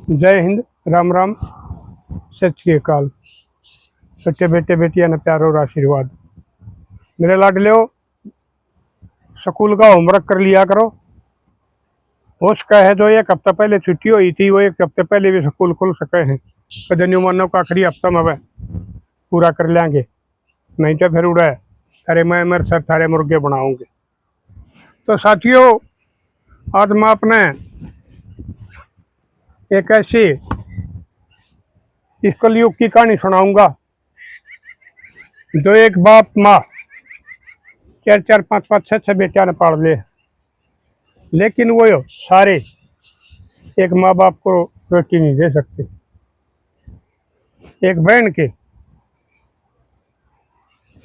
जय हिंद। राम राम। सत श्री अकाल। सच्चे बेटे बेटियां ने प्यार और आशीर्वाद। मेरे लाडले, स्कूल का होमवर्क कर लिया करो। उसका है जो एक हफ्ता पहले छुट्टी हुई थी, वो एक हफ्ते पहले भी स्कूल खुल सके हैं। कदन्यू मानव का आखिरी हफ्ता में वह पूरा कर लेंगे, नहीं तो फिर उड़ा अरे मैं मेरे सर थारे मुर्गे बनाऊंगे। तो साथियों, आज मैं अपने एक ऐसी इस कलयुग की कहानी सुनाऊंगा जो एक बाप माँ चार चार पाँच पाँच छह छह बेटिया ने पाल ले, लेकिन वो सारे एक माँ बाप को रोटी नहीं दे सकते, एक बहन के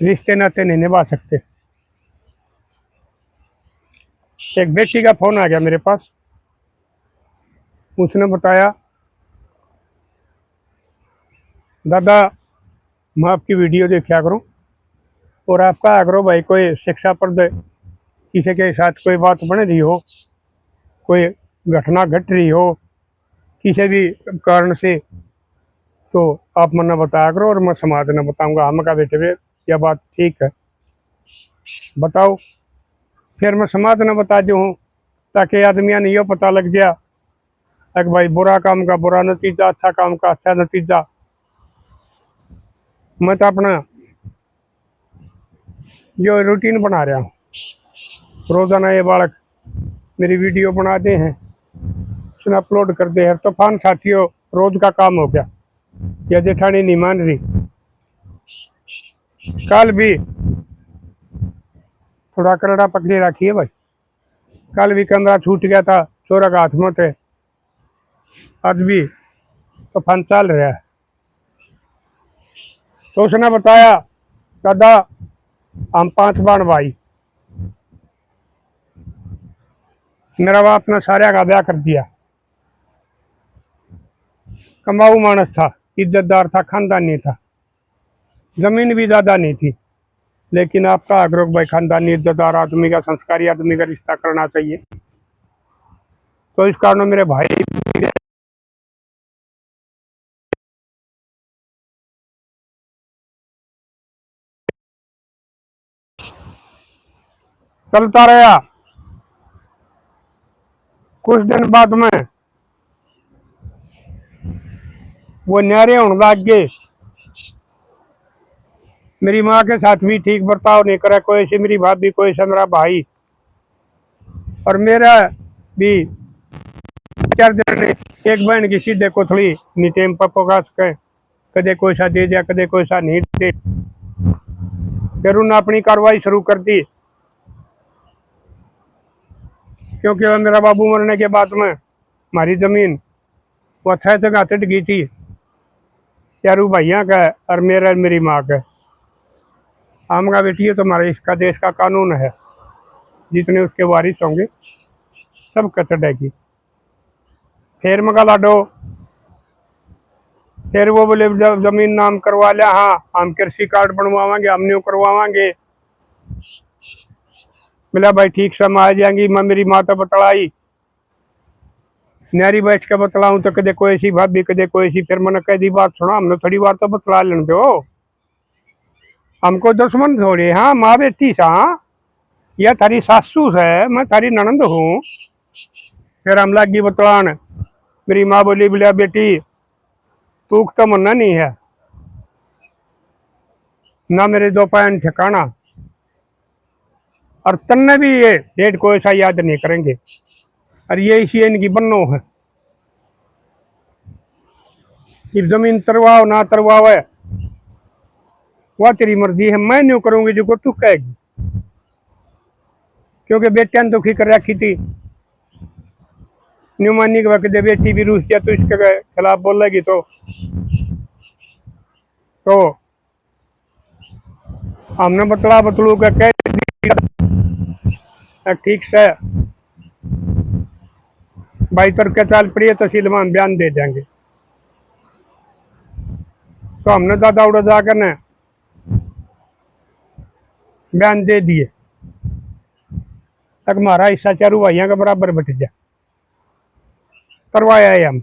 रिश्ते नाते नहीं निभा सकते। एक बेटी का फोन आ गया मेरे पास। उसने बताया, दादा मैं आपकी वीडियो देखा करूं और आपका आग्रह भाई कोई शिक्षाप्रद किसी के साथ कोई बात बन रही हो, कोई घटना घट रही हो किसी भी कारण से, तो आप मना बताया करो और मैं समाज ने बताऊंगा। हम का बेटे वे यह बात ठीक है, बताओ। फिर मैं समाज ने बता दूँ ताकि आदमियों ने यह पता लग गया कि भाई बुरा काम का बुरा नतीजा, अच्छा काम का अच्छा नतीजा। मैं तो अपना जो रूटीन बना रहा हूँ, रोजाना ये बालक मेरी वीडियो बनाते हैं, उसने अपलोड कर दे हैं। तूफान साथियों रोज का काम हो गया। यह जेठानी नहीं मान रही। कल भी थोड़ा करड़ा पकड़े रखी है भाई। कल भी कंधा छूट गया था, चोरा का हाथ में थे। आज भी तूफान चल रहा है। तो उसने बताया, दादा हम 5 बाण भाई, मेरा बाप ने सारे का ब्याह कर दिया। कमाऊ मानस था, इज्जतदार था, खानदानी था, जमीन भी ज्यादा नहीं थी, लेकिन आपका आग्रह भाई खानदानी इज्जतदार आदमी का, संस्कारी आदमी का रिश्ता करना चाहिए। तो इस कारण मेरे भाई चलता रहा। कुछ दिन बाद में वो न्यारे होने लग गए। मेरी माँ के साथ भी ठीक बर्ताव नहीं करा, कोई से मेरी भाभी, कोई से मेरा भाई, और मेरा भी 4 दिन एक बहन की सीधे कोथड़ी नीचे पप्पो का सके, कदे कोई सा दे दिया, कदे कोई सा नहीं दे। फिर उन्होंने अपनी कार्रवाई शुरू कर दी, क्योंकि वह मेरा बाबू मरने के बाद में हमारी जमीन वो 6 जगह तिट गई थी, चारू भाइयों का और मेरा मेरी माँ का। आम का बेटी है तो हमारे इसका देश का कानून है, जितने उसके वारिस होंगे सब कचड़ेगी। फिर मगा लाडो, फिर वो बोले जब जमीन नाम करवा लिया, हाँ हम कृषि कार्ड बनवावांगे, हम न्यू करवावांगे। बोला भाई ठीक से आ जाएंगी। मैं मेरी माँ तो बतलाई, न्यारी बैठ के बतलाऊं तो कदे कोई सी भाभी, कदे कोई सी। फिर मैंने कह दी बात सुना, हमने थोड़ी बार तो बतला लेने दो, हमको दुश्मन थोड़ी। हाँ माँ बेटी सा, यह थारी सासू है, मैं थारी ननंद हूँ। फिर हम लगी बतलान। मेरी माँ बोली, बोलिया बेटी तू तो मन्ना नहीं है ना, मेरे 2 पैन ठिकाना, और तन्ने भी ये डेट को ऐसा याद नहीं करेंगे, और ये इसी इनकी बन्नो है कि जमीन तरवाओ ना तरवाओ है वह तेरी मर्जी है, मैं नहीं करूंगी जो को तू कहेगी। क्योंकि बेटिया ने दुखी कर रखी थी, न्यूमानी के वक्त बेटी भी रूस गया तो इसके खिलाफ बोलेगी तो हमने बतला बतलू का कह दिया ठीक से भाई तर के चाल पड़ी है, तहसील में हम बयान दे देंगे। तो हमने दादा उड़ा जाकर ने बयान दे दिए तक हमारा हिस्सा चारू भाइयों का बराबर बट गया। करवाया है हम।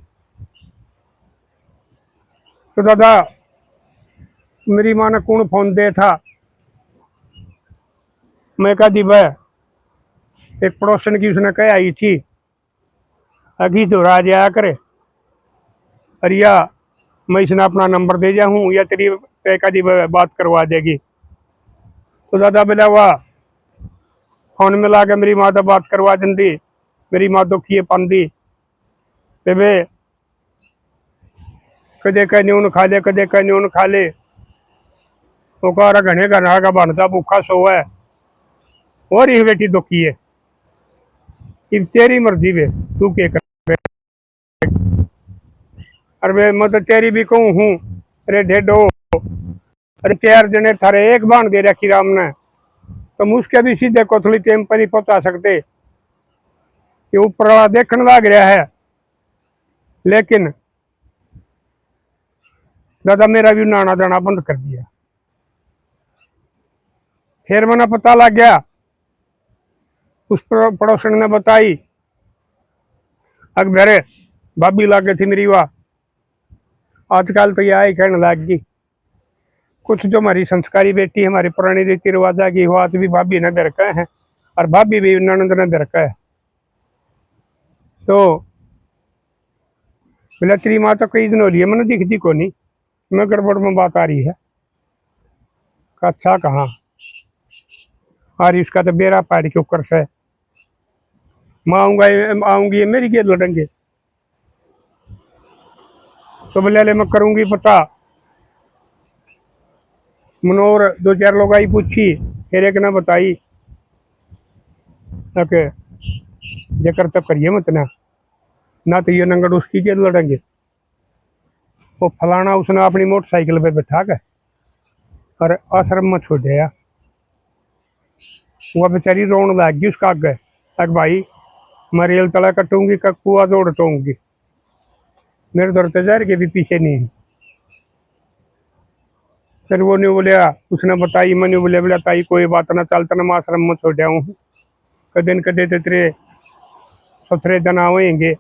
तो दादा मेरी माँ ने कौन फोन दे था, मैं कहा दी वह एक पड़ोसन की उसने कह आई थी अगी तो राज आया करे, अरिया मैं इसने अपना नंबर दे जा हूँ या तेरी तय का दी बात करवा देगी। तो दादा बोला हुआ फोन मिला के मेरी माँ तो बात करवा दी। मेरी माँ तो किए पाती वे कदे कह न्यून खा ले कदे कह न्यून खा ले, वो कह रहा घने घर का बनता भूखा सो है और ये बेटी दुखी है, कि तेरी मर्जी वे तू के कर। अरे वे मैं तो तेरी भी कहूँ हूँ, अरे ढेडो अरे 4 जने थारे एक बांध दे रखी राम ने, तो मुझके भी सीधे कोथली टेम पर नहीं पहुंचा सकते कि ऊपर वाला देखने लग रहा है। लेकिन दादा मेरा भी नाना दाना बंद कर दिया। फिर मैंने पता लग गया, उस पड़ोसन ने बताई अकबर भाभी लागे थी मेरी वाह, आजकल तो यह ही कहने लग गई कुछ जो हमारी संस्कारी बेटी हमारी पुरानी रीति रिवाज की वो आज भी भाभी ने दर का है और भाभी भी ननद ने दर का है। तो बोला तेरी माँ तो कई दिन हो रही है मैंने दिखती को नहीं, मैं गड़बड़ में बात आ रही है। अच्छा कहाँ आ रही, उसका तो बेरा पाड़ी के ऊपर से मैं आऊंगा आऊंगी मेरी के लड़ेंगे। तो बोले मैं करूंगी पता, मनोर 2-4 लोग आई पूछी, फिर एक ने बताई कि जेकर तो करिए मत ना तो ये नंगड़ उसकी के लड़ेंगे। वो फलाना उसने अपनी मोटरसाइकिल पे बैठा के और आश्रम में छोड़ दिया। वह बेचारी रोने लग गई उसका आगे, अग भाई मैं रेल तला कटूंगी का कुआ दौड़ टूंगी, मेरे दर तो जहर के भी पीछे नहीं है। फिर वो नहीं बोलिया, उसने बताई मैंने बोलिया बोला ताई कोई बात ना चलता ना मैं आश्रम में छोड़ा हूँ, कदे कदे तो तेरे सथरे दिन आवेंगे।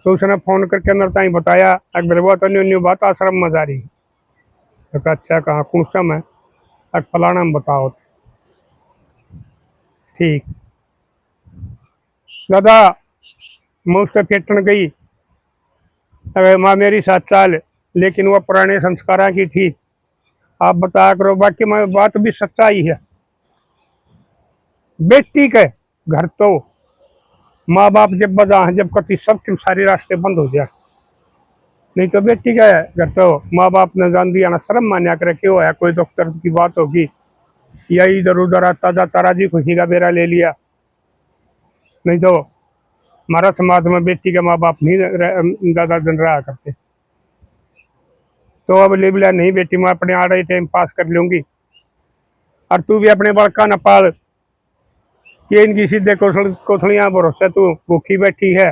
तो उसने फोन करके अंदर ताई बताया अकबर वो तो न्यू बात आश्रम में जा रही। तो कहा अच्छा कहाँ कौन सा मैं अक फलाना में बताओ। ठीक दादा मैं उससे फेटन गई, अरे माँ मेरी 7 साल, लेकिन वह पुराने संस्कारा की थी। आप बताया करो बाकी मैं बात भी सच्चाई है। बेटी के घर तो माँ बाप जब बजा जब कति सब सारे रास्ते बंद हो जाए, नहीं तो बेटी का घर तो माँ बाप ने जान दिया ना शर्म मान्या करे क्यों है, कोई डॉक्टर की बात होगी या इधर उधर आता जाता राजी खुशी का बेरा ले लिया। नहीं तो हमारा समाज में बेटी के माँ बाप नहीं ज्यादा दिन रहा करते। तो अब ले बिला नहीं बेटी मैं अपने आ रही टाइम पास कर लूंगी और तू भी अपने बड़का न पाल कि इनकी सीधे कोथलियां भरोसे तू भूखी बैठी है।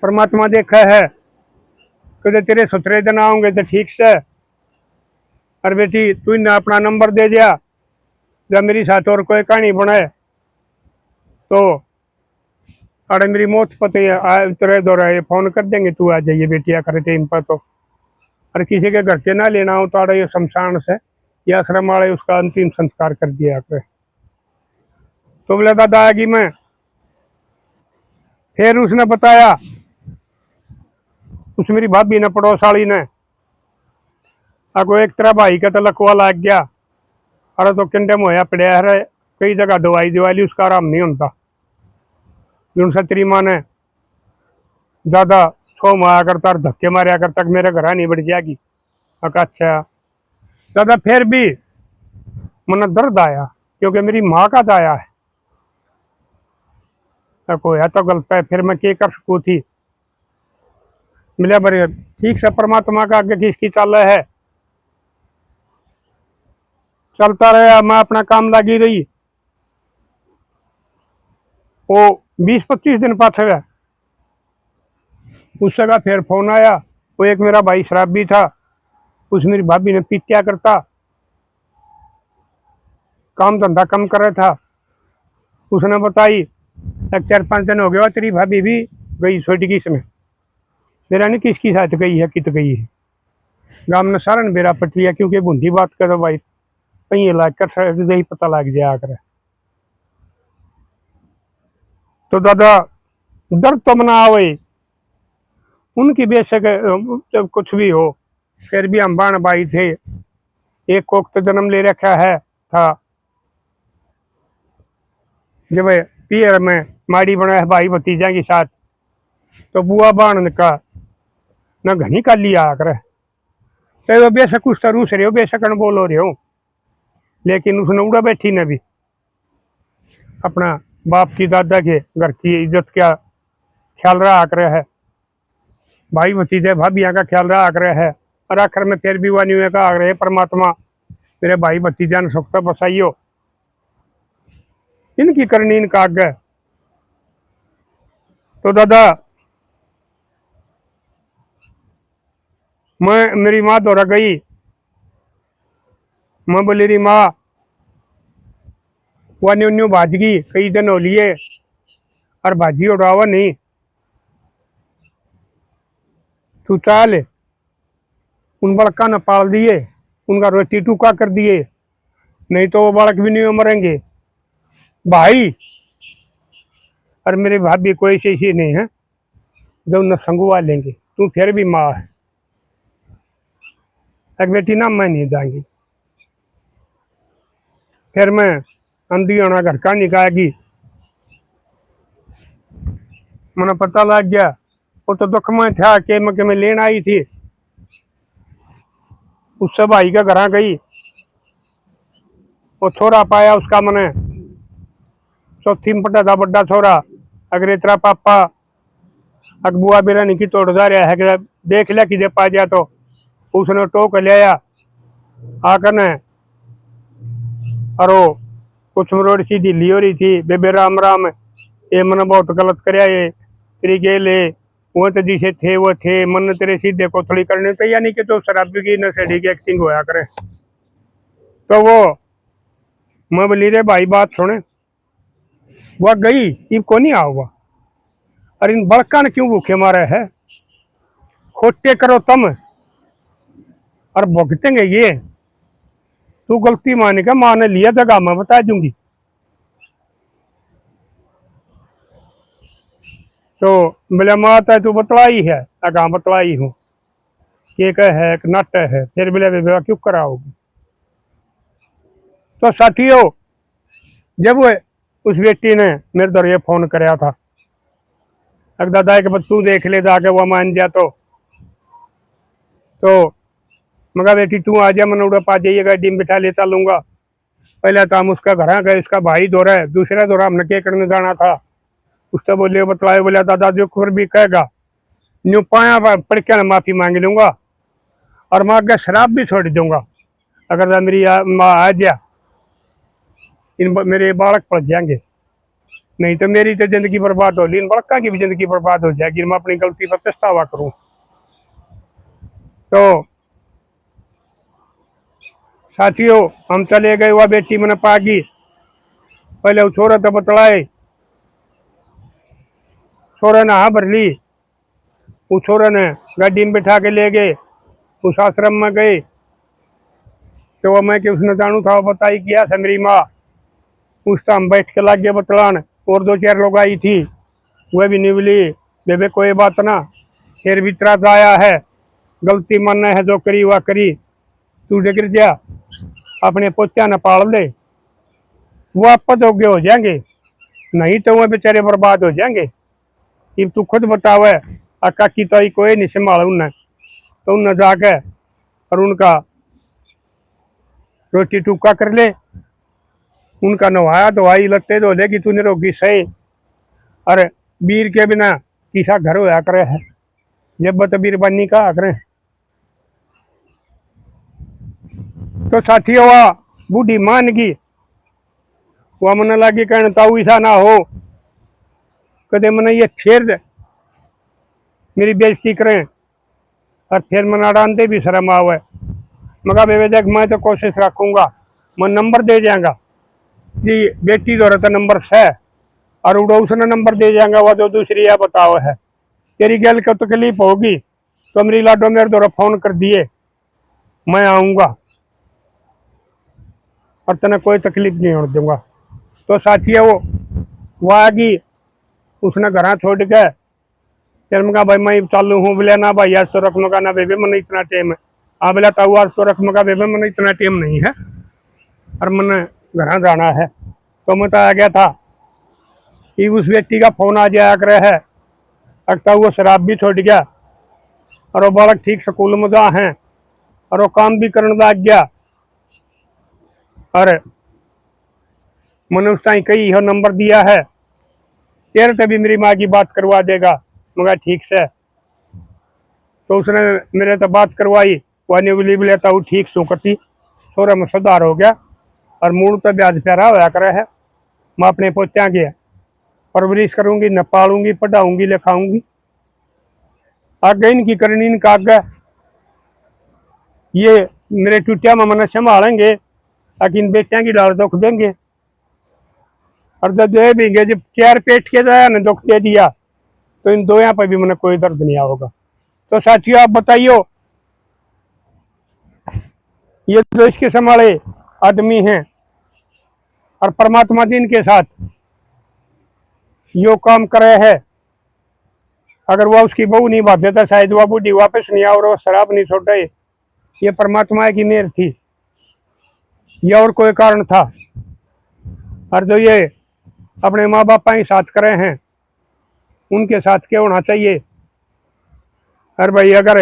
परमात्मा देखा है कदे तेरे सुथरे दिन आओगे तो ठीक से, और बेटी तू इन्हें अपना नंबर दे दिया जब मेरी साथ और कोई कहानी बनाए तो अरे मेरी मौत पते तेरे दौरा फोन कर देंगे, तू आ जाइए बेटिया करे टाइम पर। तो और किसी के घर के ना लेना हो तो अरे ये शमशान से या आश्रम वाले उसका अंतिम संस्कार कर दिया करे। तो बोला दादा आएगी मैं। फिर उसने बताया उस मेरी भाभी ने पड़ोस वाली ने अगो एक तरह भाई का तो लकवा लग गया, अरे तो किंडम होया पड़ा है कई जगह दवाई दिवाली उसका आराम नहीं होता। उनसे तेरी माँ ने दादा छो मारा करता और धक्के मारा करता मेरे घर नहीं बढ़ जाएगी। अच्छा दादा फिर भी मन दर्द आया क्योंकि मेरी माँ का दाया है, कोई है तो गलत है फिर मैं क्या कर सकूँ थी। मिले बड़े ठीक से परमात्मा का आगे किसकी चाल है, चलता रहा मैं अपना काम लगी रही। वो 20-25 दिन पास है उस जगह फिर फोन आया, वो एक मेरा भाई शराबी था, उस मेरी भाभी ने पीत्या करता काम धंधा कम कर रहा था। उसने बताई 4-5 दिन हो गया तेरी भाभी भी गई छोटी किस में। मेरा नहीं किसकी साथ गई है कित गई है। गांव ने सारा ने मेरा पटिया क्योंकि बूंदी बात करो भाई कहीं लाग कर ही पता लग जाया कर। तो दादा दर्द तो मना आवे उनकी बेशक जब कुछ भी हो फिर भी हम बाण भाई थे। एक कोक तो जन्म ले रखा है था जब पियर में माड़ी बना है भाई भतीजा के साथ। तो बुआ बाण का न घनी का लिया आकर तो बेशक उस रूस रहे हो बेशक अनबोल हो रहे हो लेकिन उसने उड़ा बैठी ने भी अपना बाप की दादा के घर की इज्जत का ख्याल रहा कर है। भाई भतीजे भाभियां का ख्याल रहा कर है। और आखिर में फिर भी वानी का आग्रह परमात्मा मेरे भाई भतीजा ने सुख बसाइयो इनकी करनी इनका आगे। तो दादा मैं मेरी माँ दौरा गई। मैं बोली रही माँ वानी उन्यू भाजगी कई दिन हो लिए और भाजी उड़ावा नहीं तू चाल उन बड़का न पाल दिए उनका रोटी टूका कर दिए नहीं तो वो बालक भी नहीं मरेंगे भाई। और मेरे भाभी कोई ऐसी नहीं है जो उन्हें संगुआ लेंगे तू फिर भी माँ है। एक बेटी ना मैं नहीं जाऊंगी फिर मैं अंधी होना घर का निकालेगी। मैंने पता लग गया वो तो दुख में था कि मैं लेन आई थी उससे भाई का घर गई वो छोरा पाया उसका मैंने चौथी में पटा था बड़ा छोरा अगर इतना पापा अकबुआ बेरा नहीं तोड़ जा रहा है कि देख लिया कि पा गया तो उसने टोक लिया आकर ने और वो कुछ मरोड़ सी ढीली हो रही थी बेबे राम राम ये मैंने बहुत गलत कराया ये तेरी गेले वो तो जिसे थे वो थे मन तेरे सीधे को थोड़ी करने तो यानी कि तो शराबी की नशेड़ी की एक्टिंग होया करे। तो वो मैं बोली रे भाई बात सुने वह गई इब को नहीं आओगा और इन बड़का ने क्यों भूखे मारे है खोटे करो तुम और भुगतेंगे ये तू गलती माने का माँ ने लिया था मैं बता दूंगी। तो बोले माता तू बतलाई है अगा बतलाई हूँ एक है एक नट है फिर बोले विवाह क्यों कराओगी। तो साथियों जब वो उस बेटी ने मेरे दर ये फोन कराया था अगर दादा के तू देख ले जाके वो मान जा तो मगा बेटी तू आ जा मैं उड़ा पा जाइए गाड़ी में बिठा लेता लूंगा। पहले तो हम उसका घर गए उसका भाई दौरा है दूसरा दौरा हमने क्या करने जाना था उससे बोले बतलाए बोले दादा जो खबर भी कहेगा न्यू पाया पढ़ के माफी मांग लूंगा और मैं आगे शराब भी छोड़ दूंगा अगर मेरी माँ आ जा इन मेरे बालक पड़ जाएंगे नहीं तो मेरी तो जिंदगी बर्बाद होगी इन बड़का की भी जिंदगी बर्बाद हो जाएगी मैं अपनी गलती पर पछतावा करूं। तो साथियों हम चले गए वह बेटी मैंने पागी पहले वो छोरा तो बतलाए छोरा ने हाँ भर ली उस छोरा ने गाड़ी में बिठा के ले गए उस आश्रम में गए। तो वो मैं कि उसने जानू था वो बताई किया था मेरी माँ उस टाइम बैठ के लग गए बतलान और दो चार लोग आई थी वह भी निवली बेबे कोई बात ना फिर भी तरह आया है गलती मानना है जो करी वह करी तू गिर जा अपने पोत्या न पाल ले वो आप योग्य हो जाएंगे नहीं तो वह बेचारे बर्बाद हो जाएंगे। अब तू खुद बतावे अक्का की तो कोई नहीं संभाल उन्हें तो उन्हें जाके और उनका रोटी टूका कर ले उनका नवाया दवाई लगते धो ले कि तूने रोगी सही अरे बीर के बिना किसा घर होया करे है जब तो बीरबानी का करे। तो साथियों वह बूढ़ी मान गई वह मन लगी कहने ताऊ ऐसा ना हो कदे मन ये फिर मेरी बेइज्जती करें और फिर मना डांते भी शर्म आवे मगा बेबे देख मैं तो कोशिश रखूंगा मैं नंबर दे जाऊंगा कि बेटी दो रहता नंबर है और उड़ो उसने नंबर दे जाएगा वह जो दूसरी है बताओ है तेरी गल को तकलीफ होगी तो मेरी लाडो मेरे द्वारा फोन कर दिए, मैं आऊँगा और तेने कोई तकलीफ नहीं होने दूंगा। तो साथिया वो आ गई, उसने घर छोड़ के फिर मैं कहा भाई मैं चालू हूँ। बोले ना भाई आज तो रखने का ना बेबे मैंने इतना टाइम है। हाँ बोला ताऊ आज तो रखने का बेबे मैंने इतना टाइम नहीं है और मैंने घर जाना है। तो मैं तो आ गया था कि उस व्यक्ति का फोन आ जाया करे है। लगता वो शराब भी छोड़ गया और वो बालक ठीक स्कूल में जा है और वो काम भी करने लग गया। और मैंने उस टाइम कही हो नंबर दिया है, तेरे से भी मेरी माँ की बात करवा देगा। मगर ठीक से तो उसने मेरे से बात करवाई, वानी बोली लेता हूँ ठीक सू करती थोड़ा में सुधार हो गया और मूड तो ब्याज प्यारा होया करे है। मैं अपने पोत्या के परवरिश करूंगी, न पालूंगी, पढ़ाऊंगी, लिखाऊंगी। आगे इनकी करनी इनका आगे ये मेरे टूटिया में मन संभालेंगे ताकि इन बेटियां की डाल दुख देंगे। और जब दे भी जब चार पेट के जाया ने दुख दे दिया तो इन दो पर भी मैंने कोई दर्द नहीं होगा। तो साथियों आप बताइयो, ये देश के संभाले आदमी हैं और परमात्मा जी इनके साथ यो काम करे है। अगर वह उसकी बहू नहीं बात देता शायद वह बूढ़ी वापस नहीं आ और वो शराब नहीं छोड़े। ये परमात्मा की मेहर थी या और कोई कारण था। और जो ये अपने माँ बाप ही साथ करे हैं उनके साथ क्या होना चाहिए। और भाई अगर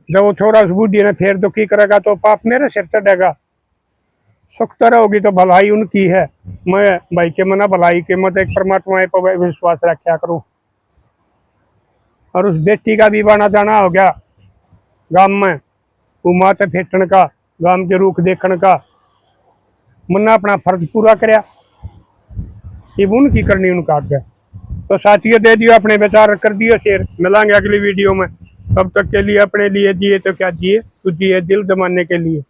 जब वो छोरा उस बूढ़ी ने फिर दुखी करेगा तो पाप मेरे सिर चढ़ेगा। सुख तरह होगी तो भलाई उनकी है। मैं भाई के मना भलाई के मत एक परमात्मा पर विश्वास रखा करूं। और उस बेटी का भी बाना जाना हो गया गांव में, वो माते फेटन का, गांव के रूख देखने का। मन्ना अपना फर्ज पूरा कराया, ये उनकी करनी उनका आगे। तो साथियों दे दियो अपने विचार कर दियो शेयर। मिलांगे अगली वीडियो में, तब तक के लिए अपने लिए जिए तो क्या जिए, तू जिए दिल जमाने के लिए।